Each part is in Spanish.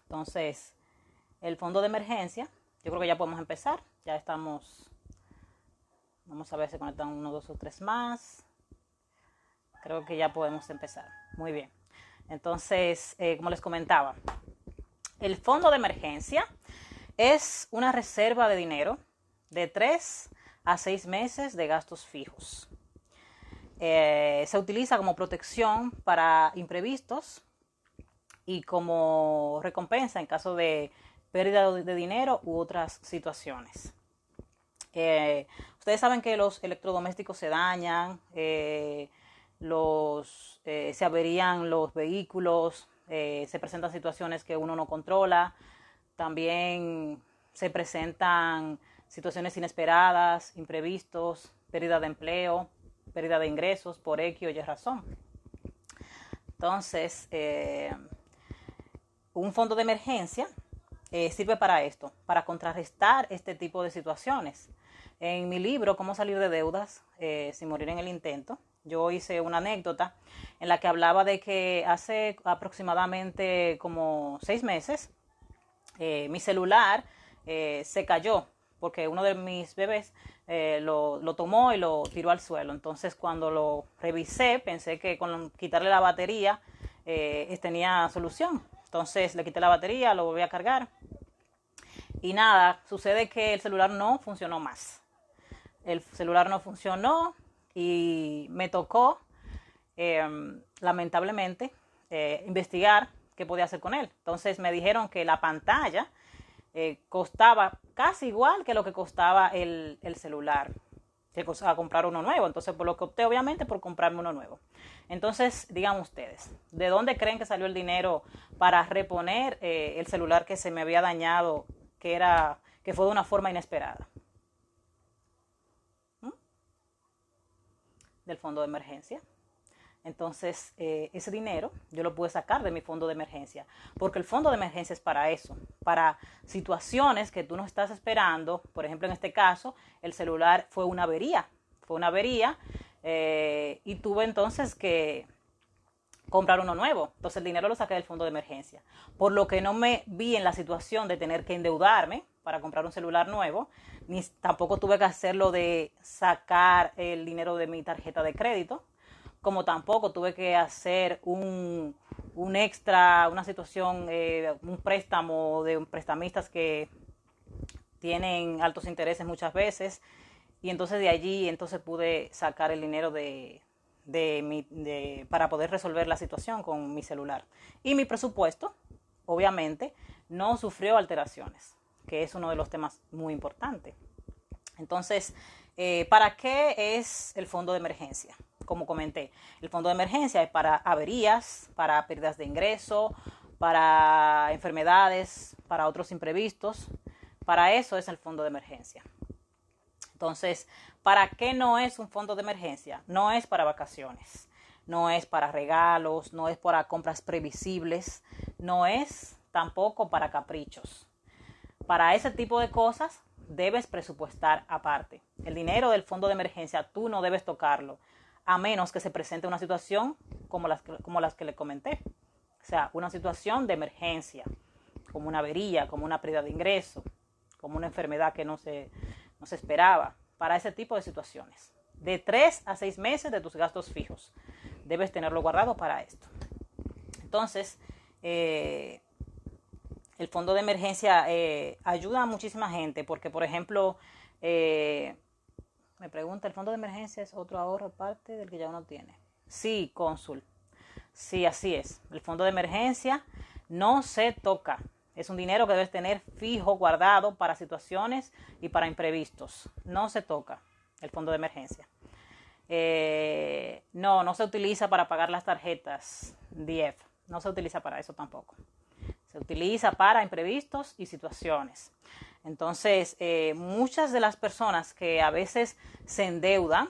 Entonces, el fondo de emergencia, yo creo que ya podemos empezar. Ya estamos, vamos a ver si se conectan uno, dos o tres más. Creo que ya podemos empezar. Muy bien. Entonces, como les comentaba, el fondo de emergencia es una reserva de dinero de 3 a 6 meses de gastos fijos. Se utiliza como protección para imprevistos y como recompensa en caso de pérdida de dinero u otras situaciones. Ustedes saben que los electrodomésticos se dañan, se averían los vehículos, se presentan situaciones que uno no controla, también se presentan situaciones inesperadas, imprevistos, pérdida de empleo, pérdida de ingresos por X o Y razón. Entonces, un fondo de emergencia sirve para esto, para contrarrestar este tipo de situaciones. En mi libro, Cómo salir de deudas sin morir en el intento, yo hice una anécdota en la que hablaba de que hace aproximadamente como 6 meses, mi celular se cayó porque uno de mis bebés lo tomó y lo tiró al suelo. Entonces, cuando lo revisé, pensé que con quitarle la batería tenía solución. Entonces, le quité la batería, lo volví a cargar. Y nada, sucede que el celular no funcionó más. El celular no funcionó y me tocó, lamentablemente, investigar qué podía hacer con él. Entonces me dijeron que la pantalla costaba casi igual que lo que costaba el celular, que costaba comprar uno nuevo. Entonces, por lo que opté, obviamente, por comprarme uno nuevo. Entonces, digan ustedes, ¿de dónde creen que salió el dinero para reponer el celular que se me había dañado, que fue de una forma inesperada? Del fondo de emergencia. Entonces, ese dinero yo lo pude sacar de mi fondo de emergencia, porque el fondo de emergencia es para eso, para situaciones que tú no estás esperando. Por ejemplo, en este caso, el celular fue una avería, y tuve entonces que comprar uno nuevo. Entonces el dinero lo saqué del fondo de emergencia, por lo que no me vi en la situación de tener que endeudarme para comprar un celular nuevo, ni tampoco tuve que hacerlo de sacar el dinero de mi tarjeta de crédito, como tampoco tuve que hacer un extra, una situación, un préstamo de prestamistas que tienen altos intereses muchas veces, y entonces de allí entonces pude sacar el dinero para poder resolver la situación con mi celular. Y mi presupuesto, obviamente, no sufrió alteraciones, que es uno de los temas muy importantes. Entonces, ¿para qué es el fondo de emergencia? Como comenté, el fondo de emergencia es para averías, para pérdidas de ingreso, para enfermedades, para otros imprevistos. Para eso es el fondo de emergencia. Entonces, ¿para qué no es un fondo de emergencia? No es para vacaciones, no es para regalos, no es para compras previsibles, no es tampoco para caprichos. Para ese tipo de cosas debes presupuestar aparte. El dinero del fondo de emergencia tú no debes tocarlo, a menos que se presente una situación como las que le comenté. O sea, una situación de emergencia, como una avería, como una pérdida de ingreso, como una enfermedad que no se esperaba. Para ese tipo de situaciones, de 3 a 6 meses de tus gastos fijos, debes tenerlo guardado para esto. Entonces, el fondo de emergencia ayuda a muchísima gente porque, por ejemplo, me pregunta, ¿el fondo de emergencia es otro ahorro aparte del que ya uno tiene? Sí, cónsul. Sí, así es. El fondo de emergencia no se toca. Es un dinero que debes tener fijo, guardado para situaciones y para imprevistos. No se toca el fondo de emergencia. No se utiliza para pagar las tarjetas DIEF. No se utiliza para eso tampoco. Se utiliza para imprevistos y situaciones. Entonces, muchas de las personas que a veces se endeudan,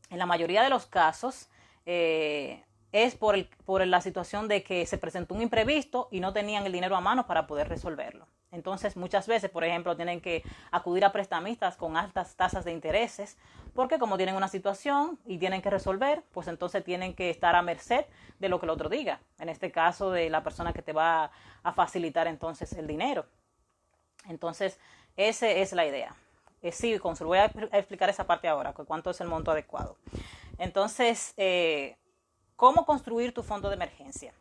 en la mayoría de los casos, es por la situación de que se presentó un imprevisto y no tenían el dinero a mano para poder resolverlo. Entonces, muchas veces, por ejemplo, tienen que acudir a prestamistas con altas tasas de intereses, porque como tienen una situación y tienen que resolver, pues entonces tienen que estar a merced de lo que el otro diga. En este caso, de la persona que te va a facilitar entonces el dinero. Entonces, esa es la idea. Sí, Consul, voy a explicar esa parte ahora, cuánto es el monto adecuado. Entonces, ¿cómo construir tu fondo de emergencia?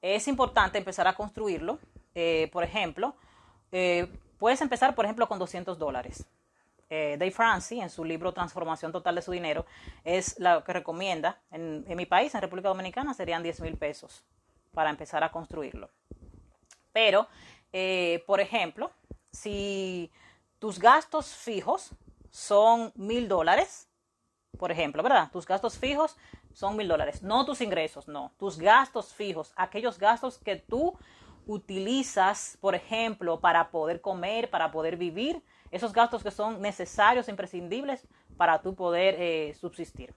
Es importante empezar a construirlo. Por ejemplo, puedes empezar, por ejemplo, con $200. Dave Ramsey, en su libro Transformación Total de su Dinero, es lo que recomienda. En mi país, en República Dominicana, serían 10,000 pesos para empezar a construirlo. Pero, por ejemplo, si tus gastos fijos son $1,000, por ejemplo, ¿verdad? Tus gastos fijos son $1,000, no tus ingresos, no, tus gastos fijos, aquellos gastos que tú utilizas, por ejemplo, para poder comer, para poder vivir, esos gastos que son necesarios, imprescindibles para tú poder subsistir.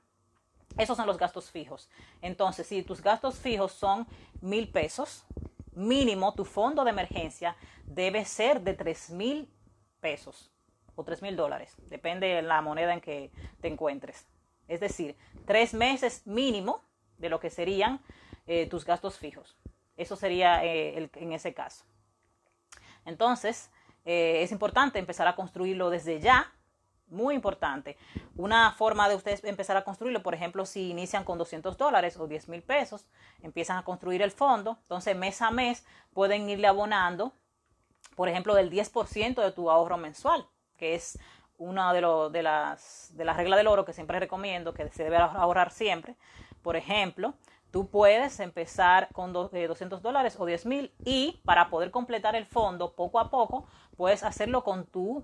Esos son los gastos fijos. Entonces, si tus gastos fijos son 1,000 pesos, mínimo tu fondo de emergencia debe ser de 3,000 pesos o $3,000, depende de la moneda en que te encuentres. Es decir, 3 meses mínimo de lo que serían tus gastos fijos. Eso sería en ese caso. Entonces, es importante empezar a construirlo desde ya. Muy importante. Una forma de ustedes empezar a construirlo, por ejemplo, si inician con $200 o 10,000 pesos, empiezan a construir el fondo. Entonces, mes a mes pueden irle abonando, por ejemplo, del 10% de tu ahorro mensual, que es una de las reglas del oro que siempre recomiendo, que se debe ahorrar siempre. Por ejemplo, tú puedes empezar con $200 o 10,000 y para poder completar el fondo poco a poco, puedes hacerlo con tus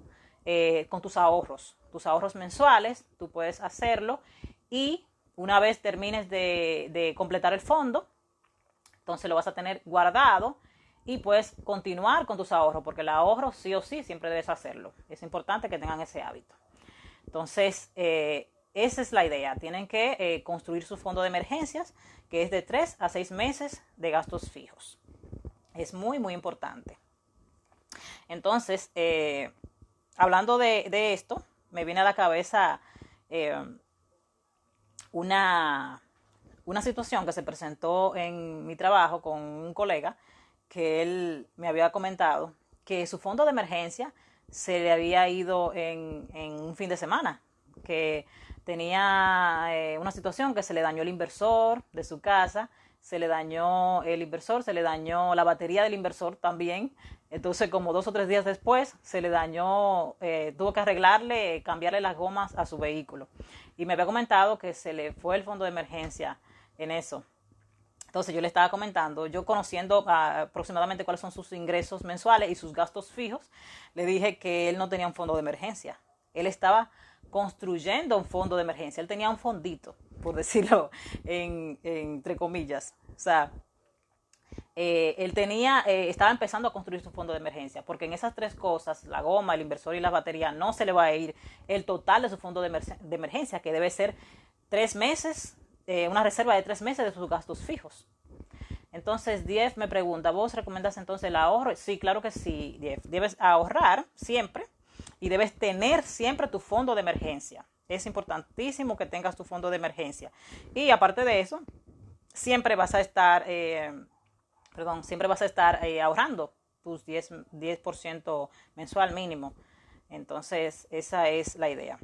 ahorros mensuales. Tú puedes hacerlo y una vez termines de completar el fondo, entonces lo vas a tener guardado y puedes continuar con tus ahorros, porque el ahorro sí o sí siempre debes hacerlo. Es importante que tengan ese hábito. Entonces, esa es la idea. Tienen que construir su fondo de emergencias, que es de 3 a 6 meses de gastos fijos. Es muy, muy importante. Entonces, hablando de esto, me viene a la cabeza una situación que se presentó en mi trabajo con un colega, que él me había comentado que su fondo de emergencia se le había ido en un fin de semana, que tenía una situación que se le dañó el inversor de su casa, se le dañó el inversor, se le dañó la batería del inversor también. Entonces, como 2 o 3 días después, se le dañó, tuvo que arreglarle, cambiarle las gomas a su vehículo. Y me había comentado que se le fue el fondo de emergencia en eso. Entonces yo le estaba comentando, yo conociendo aproximadamente cuáles son sus ingresos mensuales y sus gastos fijos, le dije que él no tenía un fondo de emergencia. Él estaba construyendo un fondo de emergencia. Él tenía un fondito, por decirlo entre comillas. O sea, él estaba empezando a construir su fondo de emergencia, porque en esas 3 cosas, la goma, el inversor y la batería, no se le va a ir el total de su fondo de emergencia, que debe ser 3 meses, una reserva de 3 meses de sus gastos fijos. Entonces, Dief me pregunta, ¿vos recomiendas entonces el ahorro? Sí, claro que sí, Dief. Debes ahorrar siempre y debes tener siempre tu fondo de emergencia. Es importantísimo que tengas tu fondo de emergencia. Y aparte de eso, siempre vas a estar, ahorrando tus 10% mensual mínimo. Entonces, esa es la idea.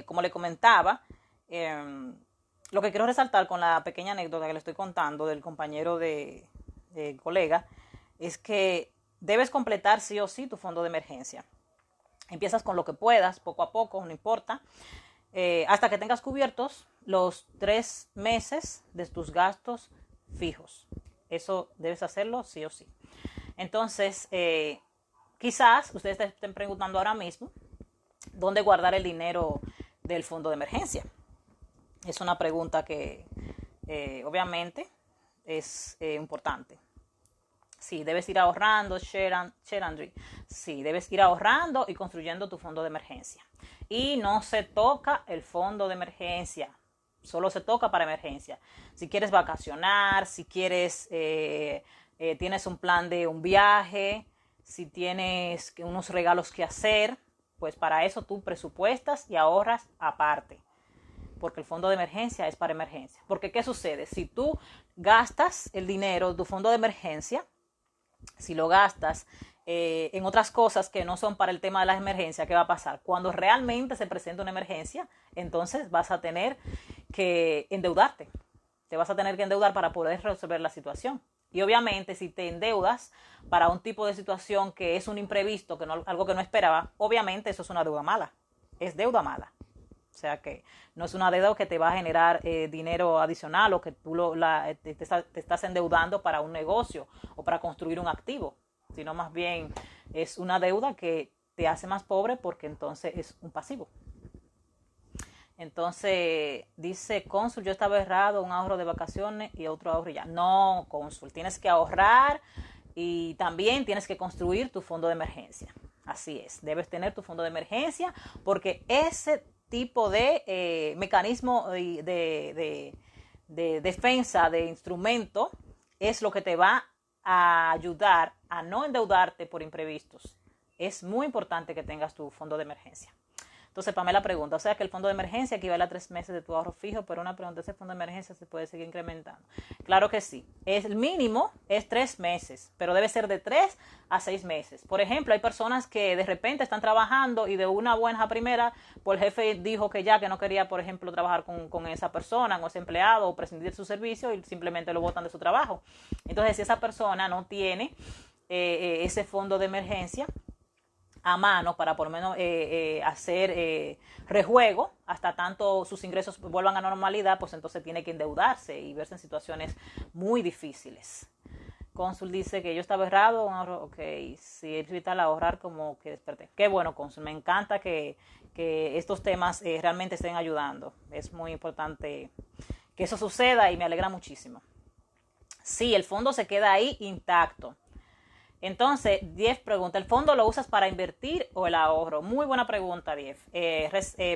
Como le comentaba, lo que quiero resaltar con la pequeña anécdota que le estoy contando del compañero de colega es que debes completar sí o sí tu fondo de emergencia. Empiezas con lo que puedas, poco a poco, no importa, hasta que tengas cubiertos los 3 meses de tus gastos fijos. Eso debes hacerlo sí o sí. Entonces, quizás ustedes estén preguntando ahora mismo dónde guardar el dinero del fondo de emergencia. Es una pregunta que obviamente es importante. Sí, debes ir ahorrando, Sherandri. Sí, debes ir ahorrando y construyendo tu fondo de emergencia. Y no se toca el fondo de emergencia. Solo se toca para emergencia. Si quieres vacacionar, si quieres tienes un plan de un viaje, si tienes unos regalos que hacer, pues para eso tú presupuestas y ahorras aparte. Porque el fondo de emergencia es para emergencia. Porque ¿qué sucede? Si tú gastas el dinero, tu fondo de emergencia, si lo gastas en otras cosas que no son para el tema de la emergencia, ¿qué va a pasar? Cuando realmente se presenta una emergencia, entonces vas a tener que endeudarte. Te vas a tener que endeudar para poder resolver la situación. Y obviamente si te endeudas para un tipo de situación que es un imprevisto, que no, algo que no esperaba, obviamente eso es una deuda mala. Es deuda mala. O sea que no es una deuda que te va a generar dinero adicional o que tú te estás endeudando para un negocio o para construir un activo, sino más bien es una deuda que te hace más pobre porque entonces es un pasivo. Entonces dice cónsul, yo estaba errado, un ahorro de vacaciones y otro ahorro ya. No, cónsul, tienes que ahorrar y también tienes que construir tu fondo de emergencia. Así es, debes tener tu fondo de emergencia porque ese tipo de mecanismo de defensa, de instrumento, es lo que te va a ayudar a no endeudarte por imprevistos. Es muy importante que tengas tu fondo de emergencia. Entonces, Pamela pregunta, o sea que el fondo de emergencia equivale a 3 meses de tu ahorro fijo, pero una pregunta, ¿ese fondo de emergencia se puede seguir incrementando? Claro que sí. El mínimo es 3 meses, pero debe ser de 3 a 6 meses. Por ejemplo, hay personas que de repente están trabajando y de una buena primera, pues el jefe dijo que ya que no quería, por ejemplo, trabajar con esa persona, con ese empleado o prescindir de su servicio y simplemente lo botan de su trabajo. Entonces, si esa persona no tiene ese fondo de emergencia a mano para por lo menos hacer rejuego hasta tanto sus ingresos vuelvan a normalidad, pues entonces tiene que endeudarse y verse en situaciones muy difíciles. Cónsul dice que yo estaba errado, ok, sí, es vital ahorrar como que desperté. Qué bueno, Cónsul, me encanta que estos temas realmente estén ayudando. Es muy importante que eso suceda y me alegra muchísimo. Sí, el fondo se queda ahí intacto. Entonces, Dief pregunta, ¿el fondo lo usas para invertir o el ahorro? Muy buena pregunta, Dief.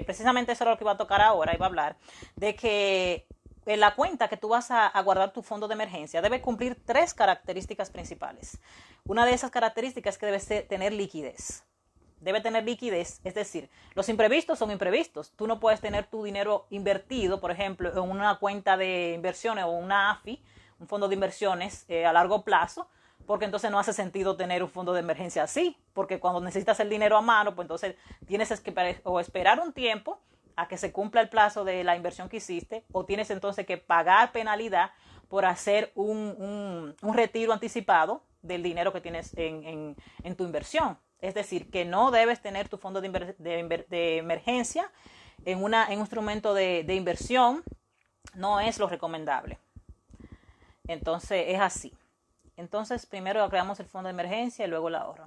Precisamente eso es lo que iba a tocar ahora, iba a hablar de que en la cuenta que tú vas a guardar tu fondo de emergencia debe cumplir 3 características principales. Una de esas características es que debe tener liquidez. Debe tener liquidez, es decir, los imprevistos son imprevistos. Tú no puedes tener tu dinero invertido, por ejemplo, en una cuenta de inversiones o una AFI, un fondo de inversiones a largo plazo, porque entonces no hace sentido tener un fondo de emergencia así, porque cuando necesitas el dinero a mano, pues entonces tienes que o esperar un tiempo a que se cumpla el plazo de la inversión que hiciste, o tienes entonces que pagar penalidad por hacer un retiro anticipado del dinero que tienes en tu inversión. Es decir, que no debes tener tu fondo de emergencia en un instrumento de inversión, no es lo recomendable. Entonces es así. Entonces, primero creamos el fondo de emergencia y luego el ahorro.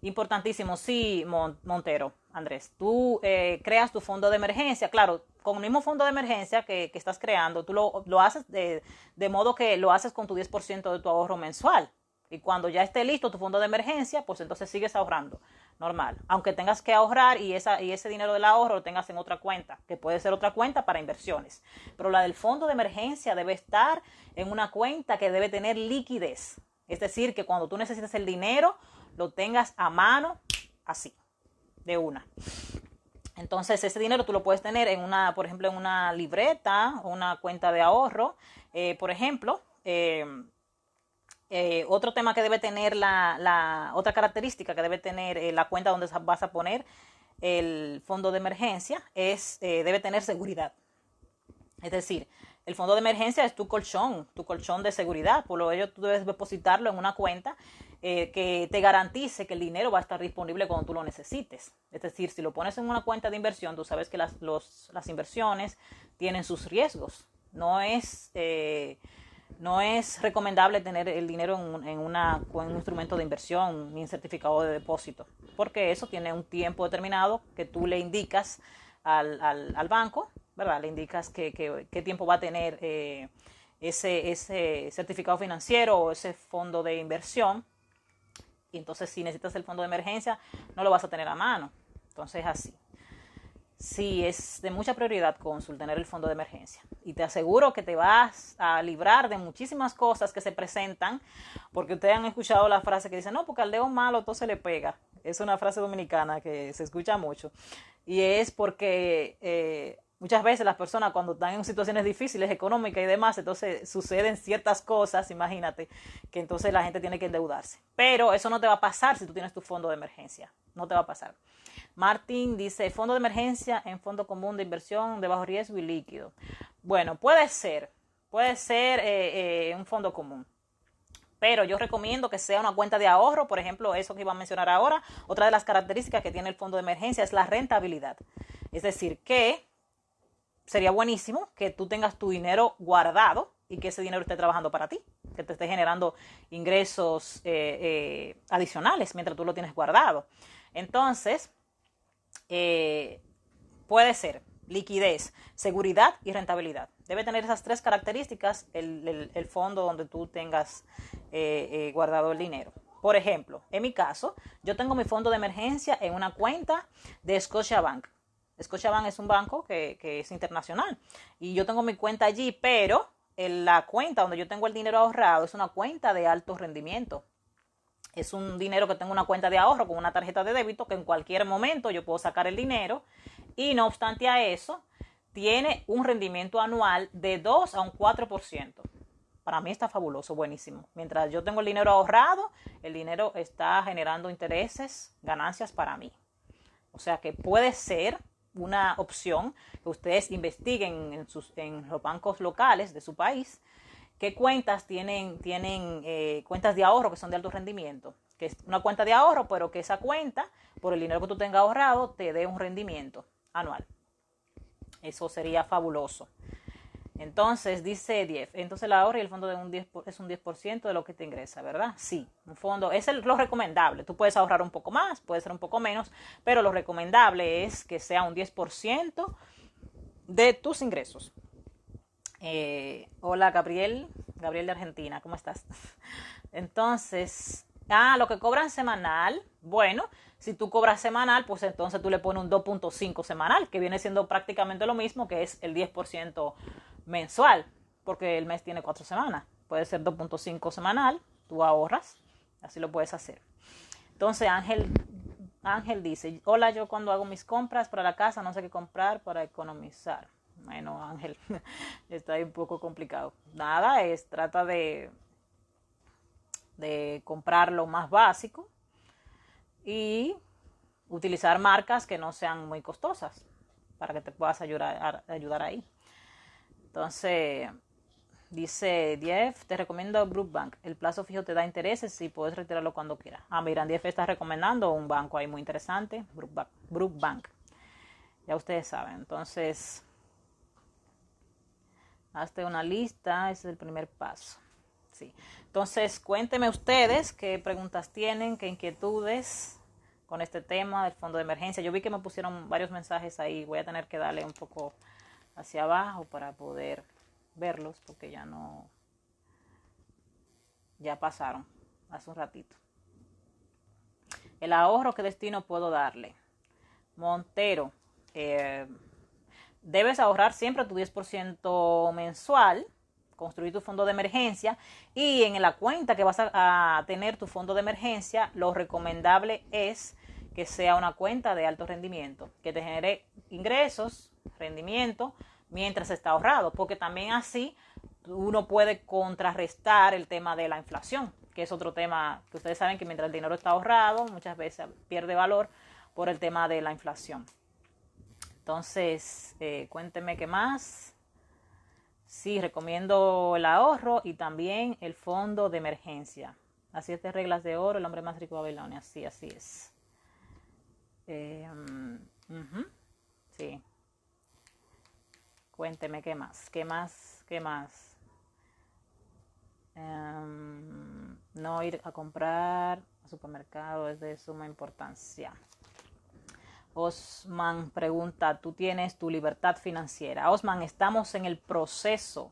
Importantísimo, sí, Montero, Andrés. Tú creas tu fondo de emergencia. Claro, con el mismo fondo de emergencia que estás creando, tú lo haces de modo que lo haces con tu 10% de tu ahorro mensual. Y cuando ya esté listo tu fondo de emergencia, pues entonces sigues ahorrando. Normal. Aunque tengas que ahorrar y ese dinero del ahorro lo tengas en otra cuenta, que puede ser otra cuenta para inversiones. Pero la del fondo de emergencia debe estar en una cuenta que debe tener liquidez. Es decir, que cuando tú necesites el dinero, lo tengas a mano, así, de una. Entonces, ese dinero tú lo puedes tener en por ejemplo, en una libreta o una cuenta de ahorro. Por ejemplo, otro tema que debe tener otra característica que debe tener la cuenta donde vas a poner el fondo de emergencia es, debe tener seguridad. Es decir, el fondo de emergencia es tu colchón de seguridad. Por lo ello, tú debes depositarlo en una cuenta que te garantice que el dinero va a estar disponible cuando tú lo necesites. Es decir, si lo pones en una cuenta de inversión, tú sabes que las inversiones tienen sus riesgos. No es recomendable tener el dinero en un instrumento de inversión ni en certificado de depósito, porque eso tiene un tiempo determinado que tú le indicas al banco, ¿verdad? Le indicas qué tiempo va a tener ese certificado financiero o ese fondo de inversión. Y entonces si necesitas el fondo de emergencia, no lo vas a tener a mano. Entonces así. sí es de mucha prioridad, cónsul, tener el fondo de emergencia. Y te aseguro que te vas a librar de muchísimas cosas que se presentan, porque ustedes han escuchado la frase que dice, no, porque al dedo malo todo se le pega. Es una frase dominicana que se escucha mucho. Y es porque muchas veces las personas cuando están en situaciones difíciles, económicas y demás, entonces suceden ciertas cosas, imagínate, que entonces la gente tiene que endeudarse. Pero eso no te va a pasar si tú tienes tu fondo de emergencia. No te va a pasar. Martín dice, fondo de emergencia en fondo común de inversión de bajo riesgo y líquido. Bueno, puede ser un fondo común. Pero yo recomiendo que sea una cuenta de ahorro, por ejemplo, eso que iba a mencionar ahora. Otra de las características que tiene el fondo de emergencia es la rentabilidad. Es decir, que sería buenísimo que tú tengas tu dinero guardado y que ese dinero esté trabajando para ti, que te esté generando ingresos adicionales mientras tú lo tienes guardado. Entonces, puede ser liquidez, seguridad y rentabilidad. Debe tener esas tres características el fondo donde tú tengas guardado el dinero. Por ejemplo, en mi caso, yo tengo mi fondo de emergencia en una cuenta de Scotiabank. Scotiabank es un banco que es internacional y yo tengo mi cuenta allí, pero en la cuenta donde yo tengo el dinero ahorrado es una cuenta de alto rendimiento. Es un dinero que tengo una cuenta de ahorro con una tarjeta de débito que en cualquier momento yo puedo sacar el dinero y no obstante a eso tiene un rendimiento anual de 2 a un 4%. Para mí está fabuloso, buenísimo. Mientras yo tengo el dinero ahorrado, el dinero está generando intereses, ganancias para mí. O sea que puede ser una opción que ustedes investiguen en los bancos locales de su país qué cuentas tienen cuentas de ahorro que son de alto rendimiento, que es una cuenta de ahorro, pero que esa cuenta, por el dinero que tú tengas ahorrado, te dé un rendimiento anual. Eso sería fabuloso. Entonces, dice 10. Entonces, el ahorro y el fondo de es un 10% de lo que te ingresa, ¿verdad? Sí, un fondo es lo recomendable. Tú puedes ahorrar un poco más, puede ser un poco menos, pero lo recomendable es que sea un 10% de tus ingresos. Hola, Gabriel de Argentina, ¿cómo estás? Entonces, lo que cobran semanal, bueno, si tú cobras semanal, pues entonces tú le pones un 2.5 semanal, que viene siendo prácticamente lo mismo que es el 10% mensual, porque el mes tiene 4 semanas. Puede ser 2.5 semanal, tú ahorras, así lo puedes hacer. Entonces Ángel dice, hola, yo cuando hago mis compras para la casa no sé qué comprar para economizar. Bueno, Ángel, está ahí un poco complicado. Nada, trata de comprar lo más básico y utilizar marcas que no sean muy costosas para que te puedas ayudar ahí. Entonces, dice Dief, te recomiendo Brookbank. El plazo fijo te da intereses y puedes retirarlo cuando quieras. Mira, Dief está recomendando un banco ahí muy interesante, Brookbank. Ya ustedes saben. Entonces, hazte una lista, ese es el primer paso. Sí. Entonces, cuéntenme ustedes qué preguntas tienen, qué inquietudes con este tema del fondo de emergencia. Yo vi que me pusieron varios mensajes ahí. Voy a tener que darle un poco hacia abajo para poder verlos porque ya pasaron hace un ratito. El ahorro, ¿qué destino puedo darle? Montero, debes ahorrar siempre tu 10% mensual, construir tu fondo de emergencia y en la cuenta que vas a tener tu fondo de emergencia, lo recomendable es que sea una cuenta de alto rendimiento, que te genere ingresos, rendimiento, mientras está ahorrado, porque también así uno puede contrarrestar el tema de la inflación, que es otro tema que ustedes saben que mientras el dinero está ahorrado, muchas veces pierde valor por el tema de la inflación. Entonces, cuénteme qué más. Sí, recomiendo el ahorro y también el fondo de emergencia. Las 7 reglas de oro, el hombre más rico de Babilonia. Sí, así es. Sí. Cuénteme qué más. No ir a comprar al supermercado es de suma importancia. Osman pregunta, ¿tú tienes tu libertad financiera? Osman, estamos en el proceso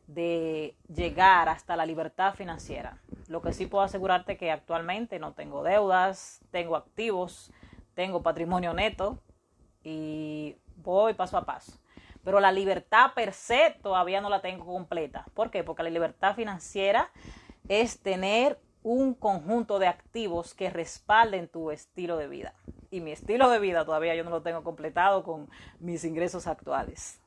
de llegar hasta la libertad financiera. Lo que sí puedo asegurarte que actualmente no tengo deudas, tengo activos, tengo patrimonio neto y voy paso a paso. Pero la libertad per se todavía no la tengo completa. ¿Por qué? Porque la libertad financiera es tener un conjunto de activos que respalden tu estilo de vida. Y mi estilo de vida todavía yo no lo tengo completado con mis ingresos actuales.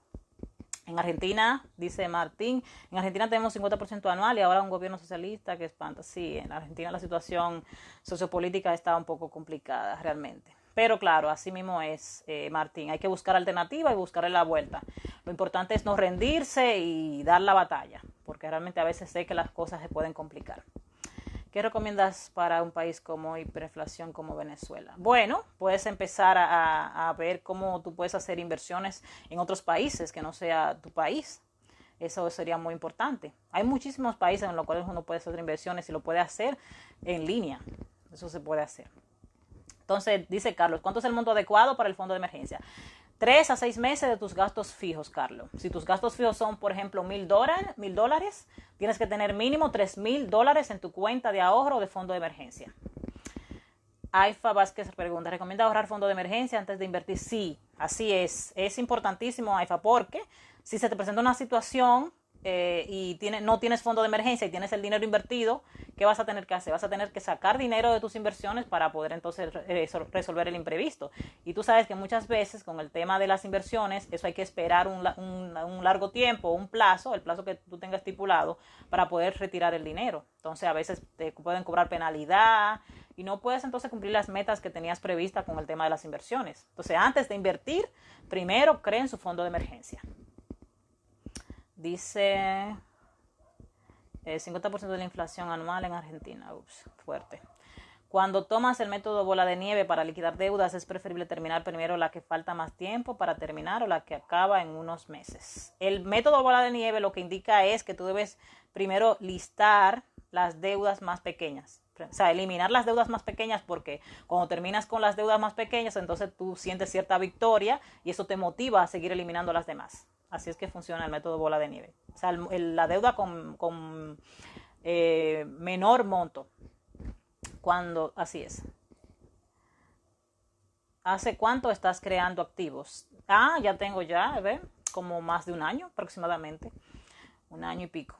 En Argentina, dice Martín, en Argentina tenemos 50% anual y ahora un gobierno socialista que espanta. Sí, en Argentina la situación sociopolítica está un poco complicada realmente. Pero claro, así mismo es, Martín. Hay que buscar alternativas y buscarle la vuelta. Lo importante es no rendirse y dar la batalla, porque realmente a veces sé que las cosas se pueden complicar. ¿Qué recomiendas para un país como hiperinflación como Venezuela? Bueno, puedes empezar a ver cómo tú puedes hacer inversiones en otros países que no sea tu país. Eso sería muy importante. Hay muchísimos países en los cuales uno puede hacer inversiones y lo puede hacer en línea. Eso se puede hacer. Entonces, dice Carlos, ¿cuánto es el monto adecuado para el fondo de emergencia? 3 a 6 meses de tus gastos fijos, Carlos. Si tus gastos fijos son, por ejemplo, $1,000, tienes que tener mínimo $3,000 en tu cuenta de ahorro de fondo de emergencia. Aifa Vázquez pregunta, ¿recomienda ahorrar fondo de emergencia antes de invertir? Sí, así es. Es importantísimo, Aifa, porque si se te presenta una situación y no tienes fondo de emergencia y tienes el dinero invertido, ¿qué vas a tener que hacer? Vas a tener que sacar dinero de tus inversiones para poder entonces resolver el imprevisto. Y tú sabes que muchas veces con el tema de las inversiones, eso hay que esperar un largo tiempo, un plazo, el plazo que tú tengas estipulado para poder retirar el dinero. Entonces a veces te pueden cobrar penalidad y no puedes entonces cumplir las metas que tenías previstas con el tema de las inversiones. Entonces antes de invertir, primero creen su fondo de emergencia. Dice 50% de la inflación anual en Argentina. Ups, fuerte. Cuando tomas el método bola de nieve para liquidar deudas, es preferible terminar primero la que falta más tiempo para terminar o la que acaba en unos meses. El método bola de nieve lo que indica es que tú debes primero listar las deudas más pequeñas. O sea, eliminar las deudas más pequeñas porque cuando terminas con las deudas más pequeñas, entonces tú sientes cierta victoria y eso te motiva a seguir eliminando las demás. Así es que funciona el método bola de nieve. O sea, la deuda con menor monto. Así es. ¿Hace cuánto estás creando activos? Ya tengo como más de un año aproximadamente. 1 año y pico.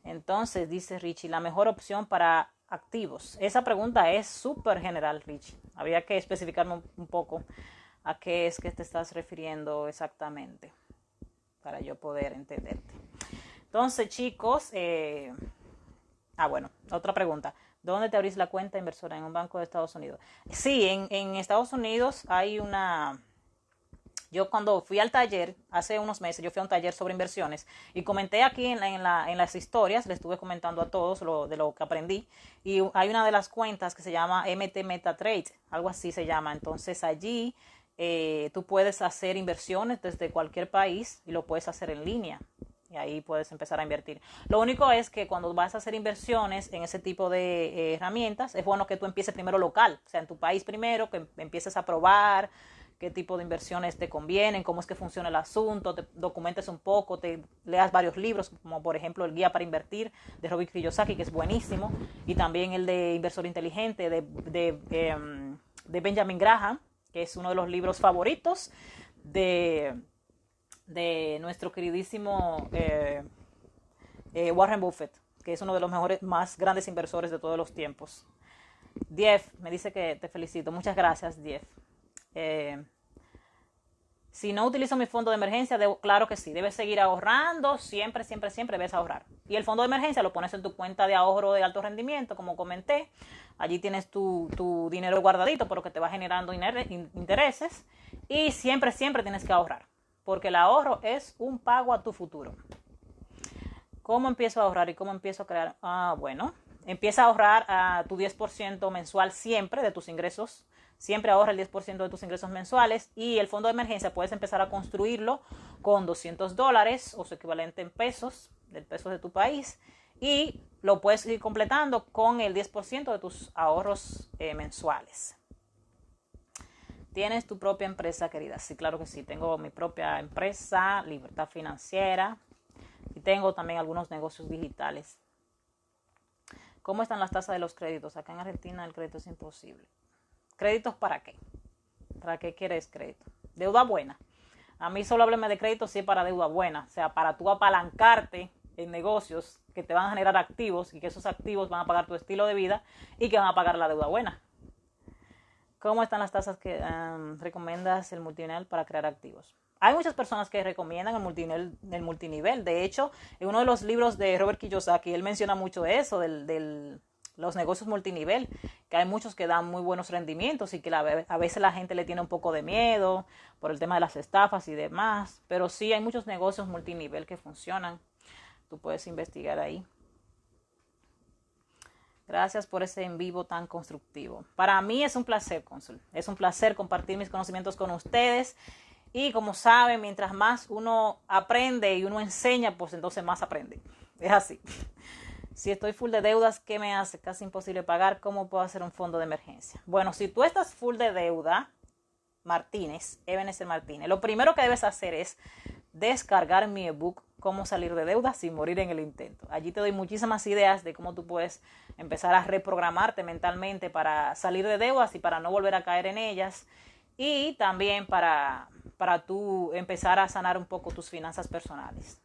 Entonces, dice Richie, la mejor opción para activos. Esa pregunta es súper general, Richie. Habría que especificarme un poco a qué es que te estás refiriendo exactamente para yo poder entenderte. Entonces, chicos, bueno, otra pregunta. ¿Dónde te abrís la cuenta inversora? ¿En un banco de Estados Unidos? Sí, en Estados Unidos hay una... Yo cuando fui al taller, hace unos meses, yo fui a un taller sobre inversiones y comenté aquí en las historias, le estuve comentando a todos de lo que aprendí, y hay una de las cuentas que se llama MT MetaTrade, algo así se llama. Entonces allí tú puedes hacer inversiones desde cualquier país y lo puedes hacer en línea. Y ahí puedes empezar a invertir. Lo único es que cuando vas a hacer inversiones en ese tipo de herramientas, es bueno que tú empieces primero local, o sea, en tu país primero, que empieces a probar qué tipo de inversiones te convienen, cómo es que funciona el asunto, te documentes un poco, te leas varios libros, como por ejemplo el Guía para Invertir de Robert Kiyosaki, que es buenísimo, y también el de Inversor Inteligente de Benjamin Graham, que es uno de los libros favoritos de nuestro queridísimo Warren Buffett, que es uno de los más grandes inversores de todos los tiempos. Dief me dice que te felicito. Muchas gracias, Dief. Si no utilizo mi fondo de emergencia, claro que sí, debes seguir ahorrando, siempre debes ahorrar. Y el fondo de emergencia lo pones en tu cuenta de ahorro de alto rendimiento, como comenté. Allí tienes tu dinero guardadito, pero que te va generando intereses. Y siempre tienes que ahorrar, porque el ahorro es un pago a tu futuro. ¿Cómo empiezo a ahorrar y cómo empiezo a crear? Bueno, empieza a ahorrar a tu 10% mensual siempre de tus ingresos. Siempre ahorra el 10% de tus ingresos mensuales, y el fondo de emergencia puedes empezar a construirlo con $200 o su equivalente en pesos, del peso de tu país, y lo puedes ir completando con el 10% de tus ahorros mensuales. ¿Tienes tu propia empresa, querida? Sí, claro que sí. Tengo mi propia empresa, Libertad Financiera, y tengo también algunos negocios digitales. ¿Cómo están las tasas de los créditos? Acá en Argentina el crédito es imposible. ¿Créditos para qué? ¿Para qué quieres crédito? Deuda buena. A mí solo hábleme de crédito si es para deuda buena, o sea, para tú apalancarte en negocios que te van a generar activos y que esos activos van a pagar tu estilo de vida y que van a pagar la deuda buena. ¿Cómo están las tasas que recomiendas el multinivel para crear activos? Hay muchas personas que recomiendan el multinivel. De hecho, en uno de los libros de Robert Kiyosaki, él menciona mucho eso del los negocios multinivel, que hay muchos que dan muy buenos rendimientos y que a veces la gente le tiene un poco de miedo por el tema de las estafas y demás, pero sí hay muchos negocios multinivel que funcionan. Tú puedes investigar ahí. Gracias por ese en vivo tan constructivo. Para mí es un placer, Cónsul. Es un placer compartir mis conocimientos con ustedes. Y como saben, mientras más uno aprende y uno enseña, pues entonces más aprende. Es así. Si estoy full de deudas, ¿qué me hace? Casi imposible pagar. ¿Cómo puedo hacer un fondo de emergencia? Bueno, si tú estás full de deuda, Ebenezer Martínez, lo primero que debes hacer es descargar mi ebook Cómo salir de deudas sin morir en el intento. Allí te doy muchísimas ideas de cómo tú puedes empezar a reprogramarte mentalmente para salir de deudas y para no volver a caer en ellas. Y también para tú empezar a sanar un poco tus finanzas personales.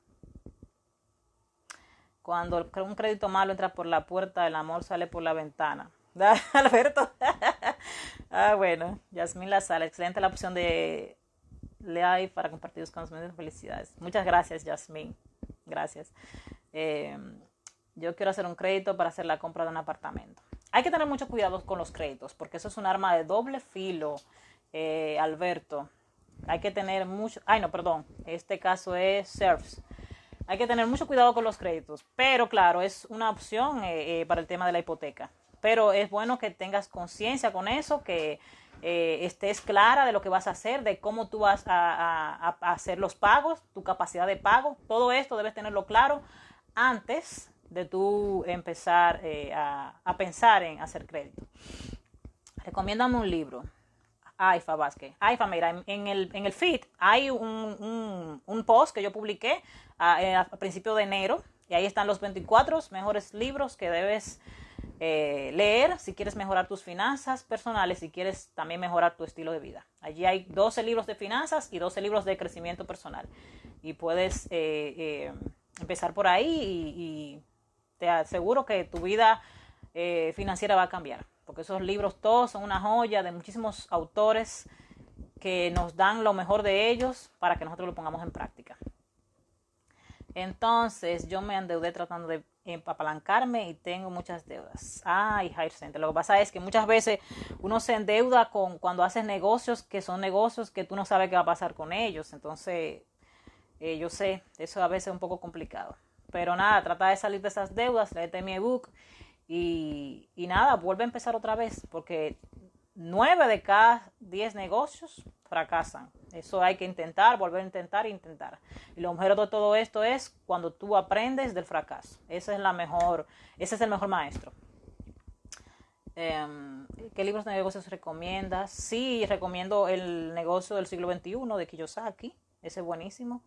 Cuando un crédito malo entra por la puerta, el amor sale por la ventana. Alberto. Bueno, Yasmín La Sala, excelente la opción de live para compartir los conocimientos. Felicidades. Muchas gracias, Yasmín. Gracias. Yo quiero hacer un crédito para hacer la compra de un apartamento. Hay que tener mucho cuidado con los créditos, porque eso es un arma de doble filo, Alberto. Hay que tener mucho... Este caso es SERFs. Hay que tener mucho cuidado con los créditos, pero claro, es una opción para el tema de la hipoteca. Pero es bueno que tengas conciencia con eso, que estés clara de lo que vas a hacer, de cómo tú vas a hacer los pagos, tu capacidad de pago. Todo esto debes tenerlo claro antes de tú empezar a pensar en hacer crédito. Recomiéndame un libro. Aifa Vázquez. Aifa, mira, en el feed hay un post que yo publiqué a principios de enero y ahí están los 24 mejores libros que debes leer si quieres mejorar tus finanzas personales, si quieres también mejorar tu estilo de vida. Allí hay 12 libros de finanzas y 12 libros de crecimiento personal y puedes empezar por ahí y te aseguro que tu vida financiera va a cambiar, porque esos libros todos son una joya de muchísimos autores que nos dan lo mejor de ellos para que nosotros lo pongamos en práctica. Entonces, yo me endeudé tratando de apalancarme y tengo muchas deudas. Higher Center. Lo que pasa es que muchas veces uno se endeuda cuando haces negocios que son negocios que tú no sabes qué va a pasar con ellos. Entonces, yo sé, eso a veces es un poco complicado. Pero nada, trata de salir de esas deudas, léete mi ebook y nada, vuelve a empezar otra vez, porque 9 de cada 10 negocios fracasan. Eso hay que intentar, volver a intentar e intentar. Y lo mejor de todo esto es cuando tú aprendes del fracaso. Ese es el mejor maestro. ¿Qué libros de negocios recomiendas? Sí, recomiendo El negocio del siglo XXI de Kiyosaki. Ese es buenísimo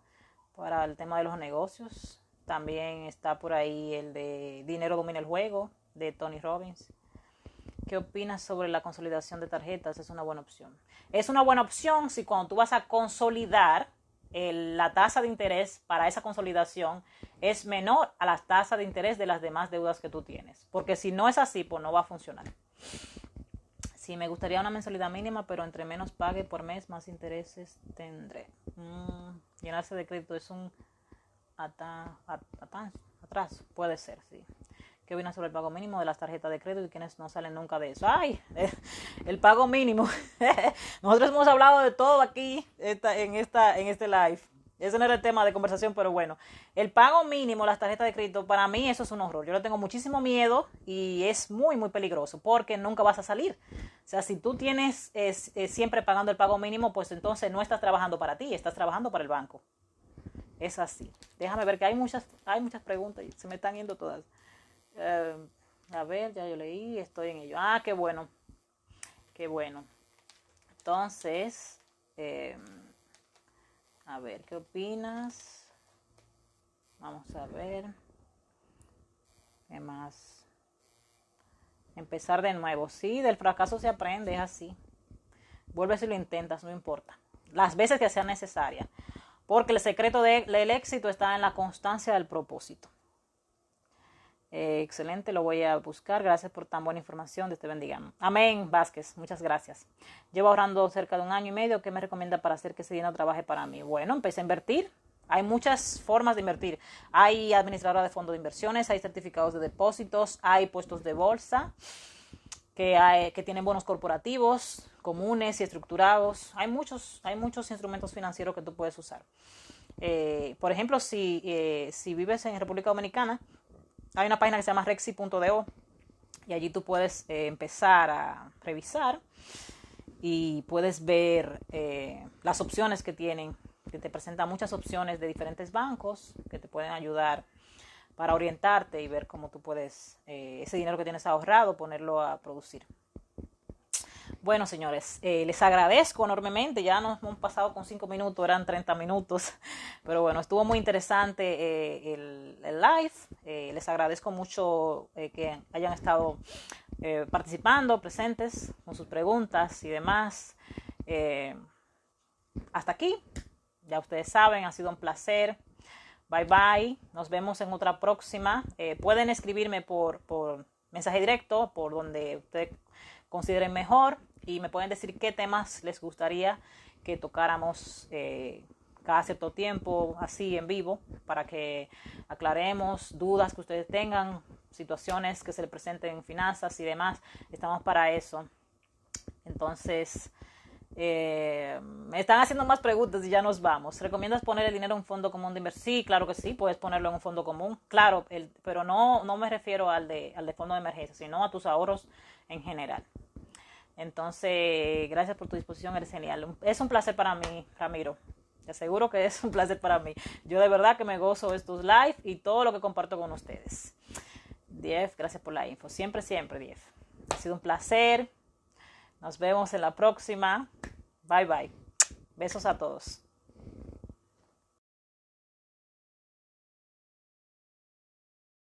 para el tema de los negocios. También está por ahí el de Dinero domina el juego de Tony Robbins. ¿Qué opinas sobre la consolidación de tarjetas? Es una buena opción. Es una buena opción si cuando tú vas a consolidar la tasa de interés para esa consolidación es menor a la tasa de interés de las demás deudas que tú tienes. Porque si no es así, pues no va a funcionar. Sí, me gustaría una mensualidad mínima, pero entre menos pague por mes, más intereses tendré. Llenarse de crédito es un atraso. Puede ser, sí. ¿Qué opinas sobre el pago mínimo de las tarjetas de crédito y quienes no salen nunca de eso? El pago mínimo. Nosotros hemos hablado de todo aquí en este live. Ese no era el tema de conversación, pero bueno. El pago mínimo, las tarjetas de crédito, para mí eso es un horror. Yo le tengo muchísimo miedo y es muy, muy peligroso porque nunca vas a salir. O sea, si tú tienes siempre pagando el pago mínimo, pues entonces no estás trabajando para ti, estás trabajando para el banco. Es así. Déjame ver que hay muchas preguntas y se me están yendo todas. A ver, ya yo leí, estoy en ello. Qué bueno. Qué bueno. Entonces, a ver, ¿qué opinas? Vamos a ver. ¿Qué más? Empezar de nuevo. Sí, del fracaso se aprende, es así. Vuelves y lo intentas, no importa. Las veces que sea necesaria. Porque el secreto del éxito está en la constancia del propósito. Excelente, lo voy a buscar. Gracias por tan buena información. Dios te bendiga. Amén, Vázquez. Muchas gracias. Llevo ahorrando cerca de 1 año y medio. ¿Qué me recomienda para hacer que ese dinero trabaje para mí? Bueno, empecé a invertir. Hay muchas formas de invertir. Hay administradora de fondos de inversiones, hay certificados de depósitos, hay puestos de bolsa que tienen bonos corporativos, comunes y estructurados. Hay muchos instrumentos financieros que tú puedes usar. Por ejemplo, si vives en República Dominicana, hay una página que se llama rexi.do y allí tú puedes empezar a revisar y puedes ver las opciones que tienen, que te presentan muchas opciones de diferentes bancos que te pueden ayudar para orientarte y ver cómo tú puedes ese dinero que tienes ahorrado ponerlo a producir. Bueno, señores, les agradezco enormemente. Ya nos hemos pasado con 5 minutos, eran 30 minutos. Pero bueno, estuvo muy interesante el live. Les agradezco mucho que hayan estado participando, presentes con sus preguntas y demás. Hasta aquí. Ya ustedes saben, ha sido un placer. Bye bye. Nos vemos en otra próxima. Pueden escribirme por mensaje directo, por donde ustedes consideren mejor, y me pueden decir qué temas les gustaría que tocáramos cada cierto tiempo, así en vivo, para que aclaremos dudas que ustedes tengan, situaciones que se les presenten en finanzas y demás. Estamos para eso. Entonces, me están haciendo más preguntas y ya nos vamos. ¿Recomiendas poner el dinero en un fondo común de inversión? Sí, claro que sí, puedes ponerlo en un fondo común. Claro, pero no me refiero al de fondo de emergencia, sino a tus ahorros en general. Entonces, gracias por tu disposición, eres genial. Es un placer para mí, Ramiro. Te aseguro que es un placer para mí. Yo de verdad que me gozo de estos live y todo lo que comparto con ustedes. Dief, gracias por la info. Siempre, Dief. Ha sido un placer. Nos vemos en la próxima. Bye, bye. Besos a todos.